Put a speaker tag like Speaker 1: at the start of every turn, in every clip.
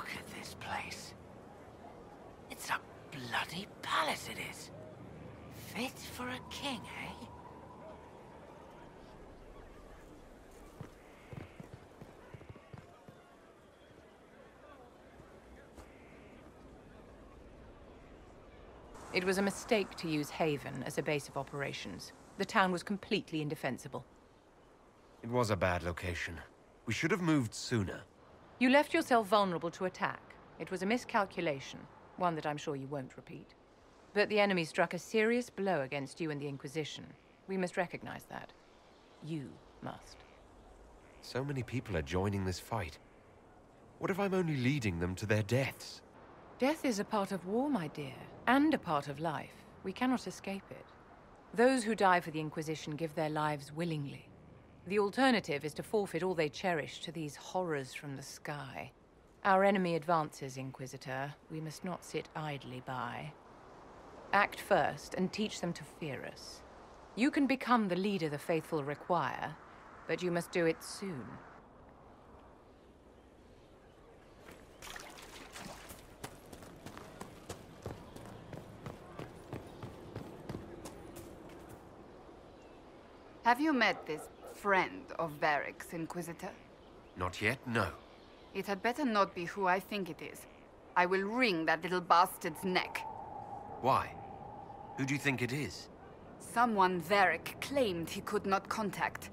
Speaker 1: Look at this place. It's a bloody palace, it is. Fit for a king, eh?
Speaker 2: It was a mistake to use Haven as a base of operations. The town was completely indefensible.
Speaker 3: It was a bad location. We should have moved sooner.
Speaker 2: You left yourself vulnerable to attack. It was a miscalculation, one that I'm sure you won't repeat. But the enemy struck a serious blow against you and the Inquisition. We must recognize that. You must.
Speaker 3: So many people are joining this fight. What if I'm only leading them to their deaths?
Speaker 2: Death is a part of war, my dear, and a part of life. We cannot escape it. Those who die for the Inquisition give their lives willingly. The alternative is to forfeit all they cherish to these horrors from the sky. Our enemy advances, Inquisitor. We must not sit idly by. Act first and teach them to fear us. You can become the leader the faithful require, but you must do it soon.
Speaker 4: Have you met this friend of Varric's, Inquisitor?
Speaker 3: Not yet, no.
Speaker 4: It had better not be who I think it is. I will wring that little bastard's neck.
Speaker 3: Why? Who do you think it is?
Speaker 4: Someone Varric claimed he could not contact.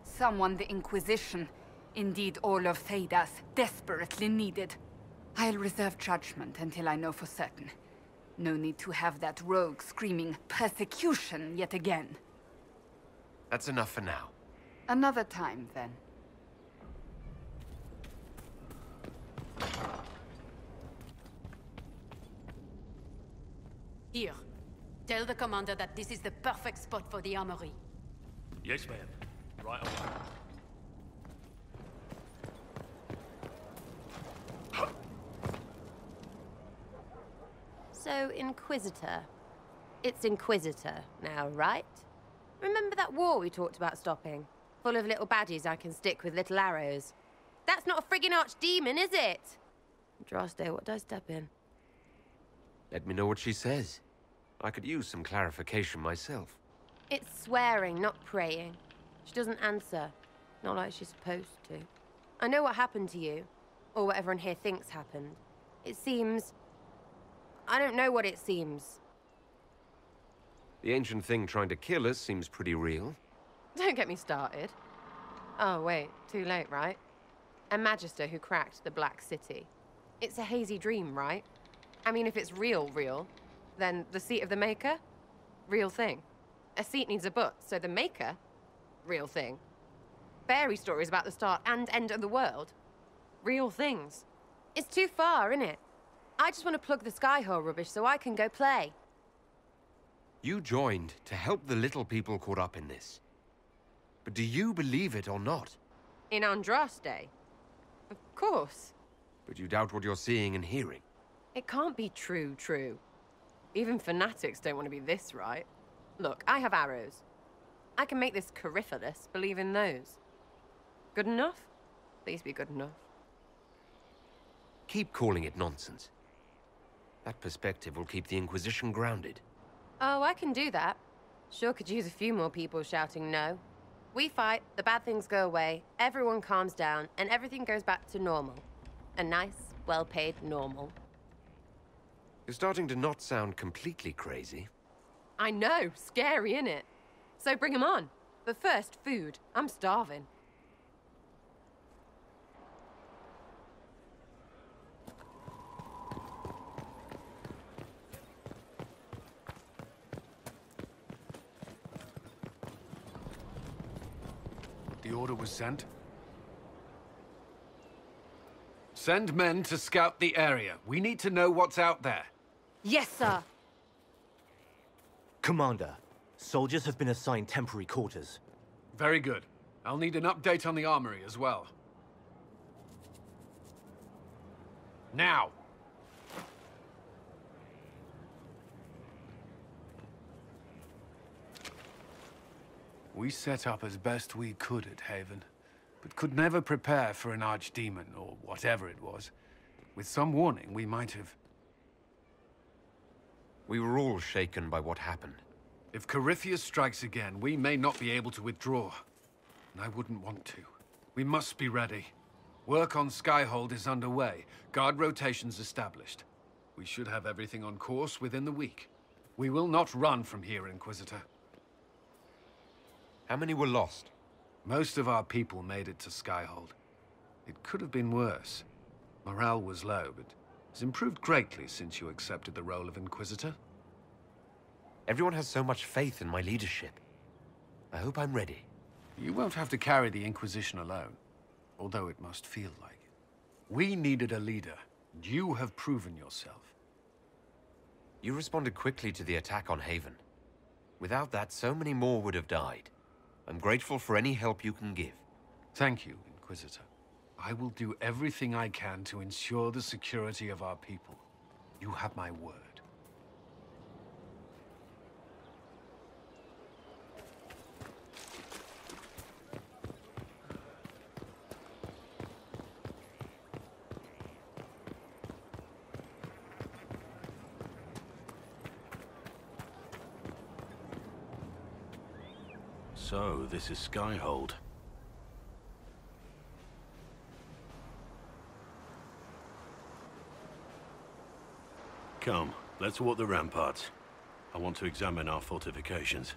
Speaker 4: Someone the Inquisition, indeed all of Theidas, desperately needed. I'll reserve judgment until I know for certain. No need to have that rogue screaming persecution yet again.
Speaker 3: That's enough for now.
Speaker 4: Another time, then.
Speaker 5: Here. Tell the commander that this is the perfect spot for the armory.
Speaker 6: Yes, ma'am. Right away.
Speaker 7: So, Inquisitor. It's Inquisitor now, right? Remember that war we talked about stopping? Full of little baddies I can stick with little arrows. That's not a friggin' archdemon, is it? Droste, what did I step in?
Speaker 3: Let me know what she says. I could use some clarification myself.
Speaker 7: It's swearing, not praying. She doesn't answer. Not like she's supposed to. I know what happened to you. Or what everyone here thinks happened. It seems... I don't know what it seems.
Speaker 3: The ancient thing trying to kill us seems pretty real.
Speaker 7: Don't get me started. Oh, wait. Too late, right? A Magister who cracked the Black City. It's a hazy dream, right? I mean, if it's real, then the seat of the Maker? Real thing. A seat needs a butt, so the Maker? Real thing. Fairy stories about the start and end of the world? Real things. It's too far, innit? I just want to plug the Skyhole rubbish so I can go play.
Speaker 3: You joined to help the little people caught up in this. But do you believe it or not?
Speaker 7: In Andraste? Of course.
Speaker 3: But you doubt what you're seeing and hearing.
Speaker 7: It can't be true. Even fanatics don't want to be this right. Look, I have arrows. I can make this Coryphalis believe in those. Good enough? Please be good enough.
Speaker 3: Keep calling it nonsense. That perspective will keep the Inquisition grounded.
Speaker 7: Oh, I can do that. Sure could use a few more people shouting no. We fight, the bad things go away, everyone calms down, and everything goes back to normal. A nice, well-paid normal.
Speaker 3: You're starting to not sound completely crazy.
Speaker 7: I know, scary, innit? So bring 'em on. But first, food. I'm starving.
Speaker 8: The order was sent. Send men to scout the area. We need to know what's out there.
Speaker 7: Yes, sir.
Speaker 6: Commander, soldiers have been assigned temporary quarters.
Speaker 8: Very good. I'll need an update on the armory as well. Now! We set up as best we could at Haven, but could never prepare for an archdemon, or whatever it was. With some warning, we might have...
Speaker 3: We were all shaken by what happened.
Speaker 8: If Corypheus strikes again, we may not be able to withdraw. And I wouldn't want to. We must be ready. Work on Skyhold is underway. Guard rotations established. We should have everything on course within the week. We will not run from here, Inquisitor.
Speaker 3: How many were lost?
Speaker 8: Most of our people made it to Skyhold. It could have been worse. Morale was low, but it's improved greatly since you accepted the role of Inquisitor.
Speaker 3: Everyone has so much faith in my leadership. I hope I'm ready.
Speaker 8: You won't have to carry the Inquisition alone, although it must feel like it. We needed a leader, and you have proven yourself.
Speaker 3: You responded quickly to the attack on Haven. Without that, so many more would have died. I'm grateful for any help you can give.
Speaker 8: Thank you, Inquisitor. I will do everything I can to ensure the security of our people. You have my word.
Speaker 9: So, this is Skyhold. Come, let's walk the ramparts. I want to examine our fortifications.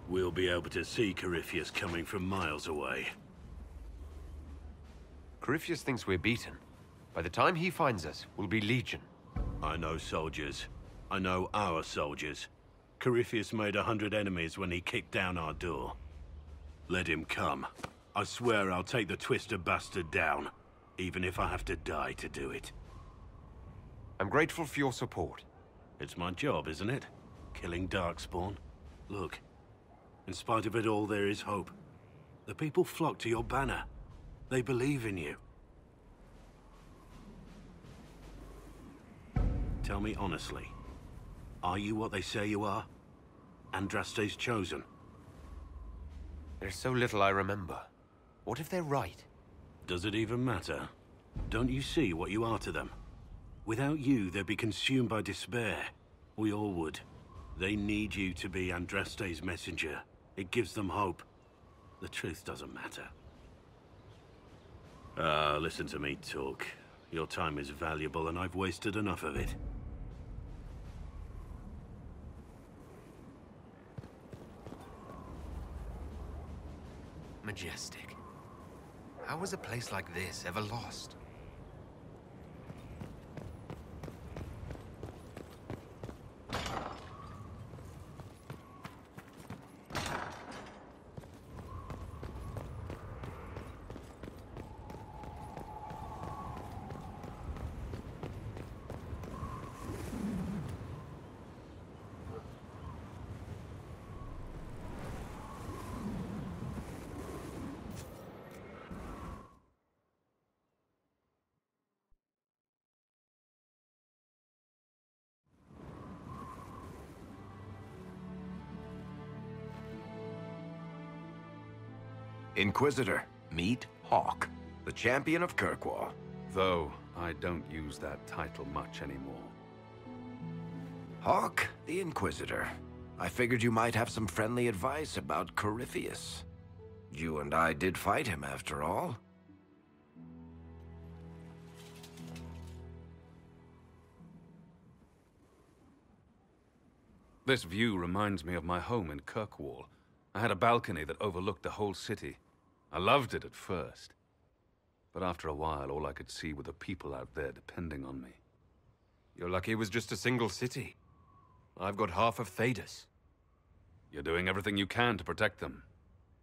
Speaker 9: We'll be able to see Corypheus coming from miles away.
Speaker 3: Corypheus thinks we're beaten. By the time he finds us, we'll be Legion.
Speaker 9: I know soldiers. I know our soldiers. Corypheus made 100 enemies when he kicked down our door. Let him come. I swear I'll take the Twister bastard down, even if I have to die to do it.
Speaker 3: I'm grateful for your support.
Speaker 9: It's my job, isn't it? Killing Darkspawn. Look, in spite of it all, there is hope. The people flock to your banner. They believe in you. Tell me honestly, are you what they say you are? Andraste's chosen?
Speaker 3: There's so little I remember. What if they're right?
Speaker 9: Does it even matter? Don't you see what you are to them? Without you, they'd be consumed by despair. We all would. They need you to be Andraste's messenger. It gives them hope. The truth doesn't matter. Listen to me talk. Your time is valuable and I've wasted enough of it.
Speaker 3: Majestic. How was a place like this ever lost?
Speaker 10: Inquisitor, meet Hawk, the champion of Kirkwall.
Speaker 11: Though I don't use that title much anymore.
Speaker 10: Hawk, the Inquisitor. I figured you might have some friendly advice about Corypheus. You and I did fight him, after all.
Speaker 11: This view reminds me of my home in Kirkwall. I had a balcony that overlooked the whole city. I loved it at first. But after a while, all I could see were the people out there depending on me.
Speaker 3: You're lucky it was just a single city. I've got half of Thedas.
Speaker 11: You're doing everything you can to protect them.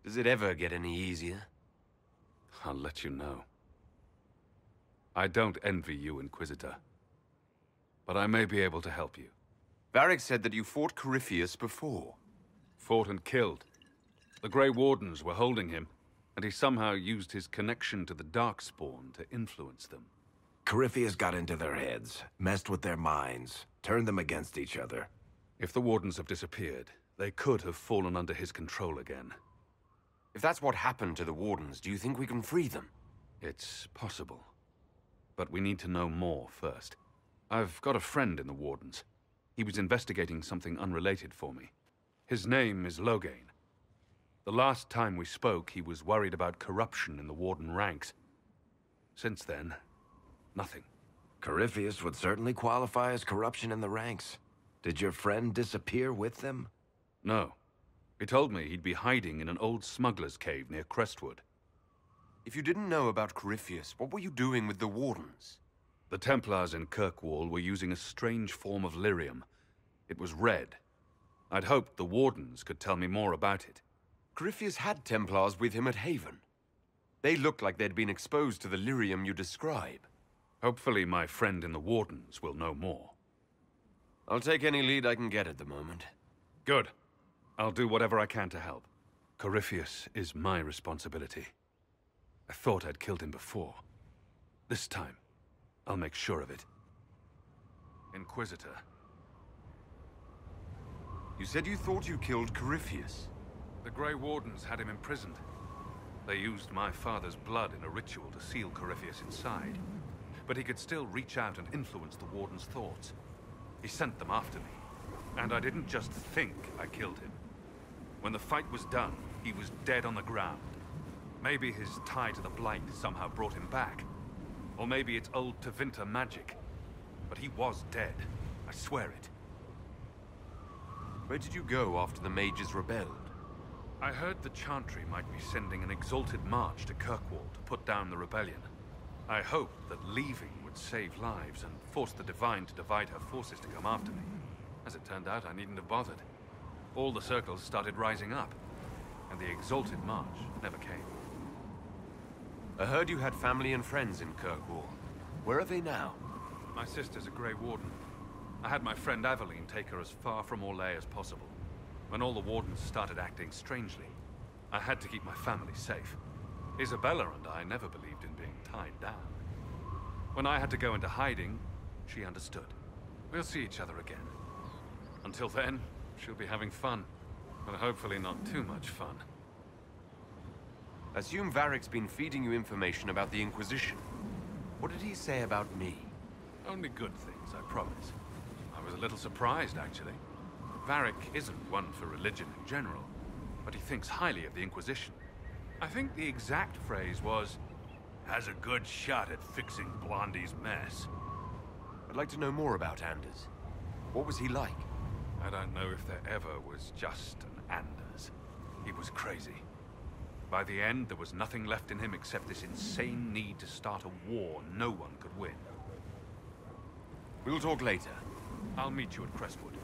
Speaker 3: Does it ever get any easier?
Speaker 11: I'll let you know. I don't envy you, Inquisitor. But I may be able to help you.
Speaker 3: Varric said that you fought Corypheus before.
Speaker 11: Fought and killed. The Grey Wardens were holding him, and he somehow used his connection to the Darkspawn to influence them.
Speaker 10: Corypheus got into their heads, messed with their minds, turned them against each other.
Speaker 11: If the Wardens have disappeared, they could have fallen under his control again.
Speaker 3: If that's what happened to the Wardens, do you think we can free them?
Speaker 11: It's possible. But we need to know more first. I've got a friend in the Wardens. He was investigating something unrelated for me. His name is Loghain. The last time we spoke, he was worried about corruption in the Warden ranks. Since then, nothing.
Speaker 10: Corypheus would certainly qualify as corruption in the ranks. Did your friend disappear with them?
Speaker 11: No. He told me he'd be hiding in an old smuggler's cave near Crestwood.
Speaker 3: If you didn't know about Corypheus, what were you doing with the Wardens?
Speaker 11: The Templars in Kirkwall were using a strange form of lyrium. It was red. I'd hoped the Wardens could tell me more about it.
Speaker 3: Corypheus had Templars with him at Haven. They looked like they'd been exposed to the lyrium you describe.
Speaker 11: Hopefully my friend in the Wardens will know more.
Speaker 3: I'll take any lead I can get at the moment.
Speaker 11: Good. I'll do whatever I can to help. Corypheus is my responsibility. I thought I'd killed him before. This time, I'll make sure of it. Inquisitor.
Speaker 3: You said you thought you killed Corypheus.
Speaker 11: The Grey Wardens had him imprisoned. They used my father's blood in a ritual to seal Corypheus inside. But he could still reach out and influence the Warden's thoughts. He sent them after me. And I didn't just think I killed him. When the fight was done, he was dead on the ground. Maybe his tie to the Blight somehow brought him back. Or maybe it's old Tevinter magic. But he was dead. I swear it.
Speaker 3: Where did you go after the mages rebelled?
Speaker 11: I heard the Chantry might be sending an exalted march to Kirkwall to put down the rebellion. I hoped that leaving would save lives and force the Divine to divide her forces to come after me. As it turned out, I needn't have bothered. All the circles started rising up, and the exalted march never came.
Speaker 3: I heard you had family and friends in Kirkwall. Where are they now?
Speaker 11: My sister's a Grey Warden. I had my friend Aveline take her as far from Orlais as possible. When all the Wardens started acting strangely, I had to keep my family safe. Isabella and I never believed in being tied down. When I had to go into hiding, she understood. We'll see each other again. Until then, she'll be having fun. But hopefully not too much fun.
Speaker 3: Assume Varric's been feeding you information about the Inquisition. What did he say about me?
Speaker 11: Only good things, I promise. I was a little surprised, actually. Varric isn't one for religion in general, but he thinks highly of the Inquisition. I think the exact phrase was, "has a good shot at fixing Blondie's mess."
Speaker 3: I'd like to know more about Anders. What was he like?
Speaker 11: I don't know if there ever was just an Anders. He was crazy. By the end, there was nothing left in him except this insane need to start a war no one could win.
Speaker 3: We'll talk later.
Speaker 11: I'll meet you at Crestwood.